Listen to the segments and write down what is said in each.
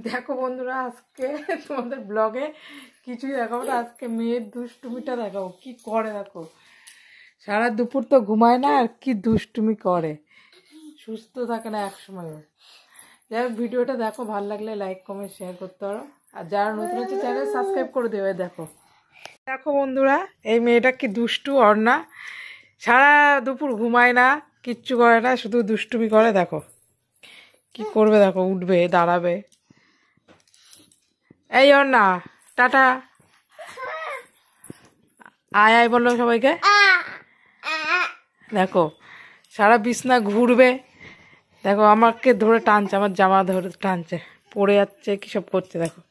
দেখো বন্ধুরা, আজকে তোমাদের ব্লগে কিছুই দেখাবো না, আজকে মেয়ের দুষ্টুমিটা দেখাবো কি করে। দেখো সারা দুপুর তো ঘুমায় না, আর কি দুষ্টুমি করে, সুস্থ থাকে না একসময়। যাই হোক, ভিডিওটা দেখো, ভালো লাগলে লাইক কমেন্ট শেয়ার করতে পারো, আর যারা নতুন হচ্ছে চ্যানেল সাবস্ক্রাইব করে দেবে। দেখো দেখো বন্ধুরা, এই মেয়েটা কি দুষ্টু। অর্ণা সারা দুপুর ঘুমায় না, কিচ্ছু করে না, শুধু দুষ্টুমি করে। দেখো কি করবে, দেখো উঠবে, দাঁড়াবে। এই অর্ণা, টাটা, আয় আয় বললো সবাইকে। দেখো সারা বিছনা ঘুরবে। দেখো আমাকে ধরে টানছে, আমার জামা ধরে টানছে, পড়ে যাচ্ছে, কি সব করছে। দেখো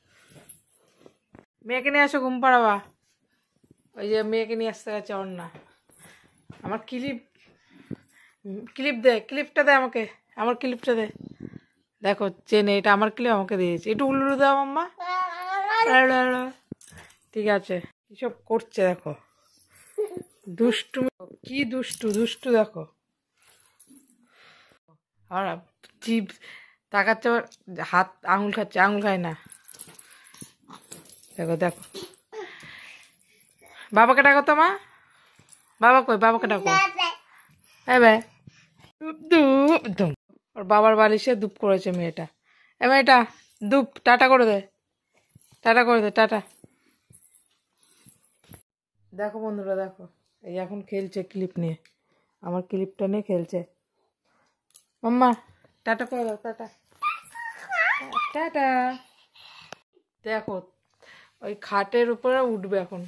মেয়েকে নিয়ে আসো, ঘুম পাড়াবা। ওই যে মেয়েকে নিয়ে আসতে গেছে অর্ণা। আমার ক্লিপ দে, ক্লিপটা দে আমাকে, আমার ক্লিপটা দে। দেখো চেনে, এটা আমার ক্লিপ, আমাকে দিয়েছে। একটু উল্লু দাও মাম্মা। ঠিক আছে, কিসব করছে দেখো, দুষ্টু কি দুষ্টু দুষ্টু। দেখো আর জিভ তাকাচ্ছে, আবার হাত আঙুল খাচ্ছে, আঙুল খায় না। দেখো দেখো, বাবাকে ডাকো তো মা। বাবা কই, বাবাকে ডাকো। এবার ধূপ ধুম, ওর বাবার বালিশে ধূপ করেছে মেয়েটা। এ মেয়েটা ধূপ, টাটা করে দে, টাটা করে দে, টাটা। দেখো বন্ধুরা, দেখো এই এখন খেলছে ক্লিপ নিয়ে, আমার ক্লিপটা নিয়ে খেলছে। মাম্মা টাটা করে দাও, টাটা, টাটা। দেখো ওই খাটের উপরে উঠবে এখন,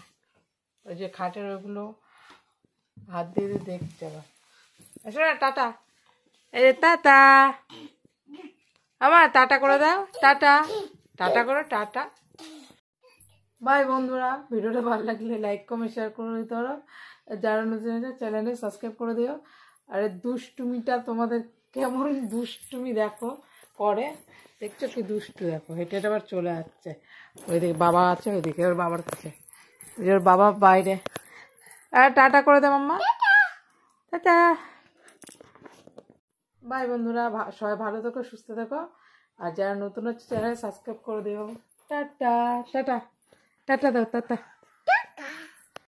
ওই যে খাটের ওইগুলো হাত দিয়ে দিয়ে দেখছে আবার। এসো না, টাটা, এই যে টাটা, আমার টাটা করে দাও, টাটা, টাটা করো, টাটা। বাই বন্ধুরা, ভিডিওটা ভালো লাগলে লাইক কমেন্ট শেয়ার করে দিতে পারো, যারা নতুন আছে চ্যানেলে সাবস্ক্রাইব করে দিও। আর দুষ্টুমিটা তোমাদের কেমন দুষ্টুমি দেখো করে, দেখছো কি দুষ্টু। দেখো হেঁটে হেঁটে আবার চলে যাচ্ছে, ওইদিকে বাবা আছে, ওইদিকে ওর বাবার কাছে, ওই যে ওর বাবা বাইরে। আর টাটা করে দে মাম্মা, টাটা। বাই বন্ধুরা, সবাই ভালো থেকো, সুস্থ থেকো, আর যারা নতুন হচ্ছে চ্যানেল সাবস্ক্রাইব করে দিও। টাটা, টাটা, টাটা দাও, টাটা।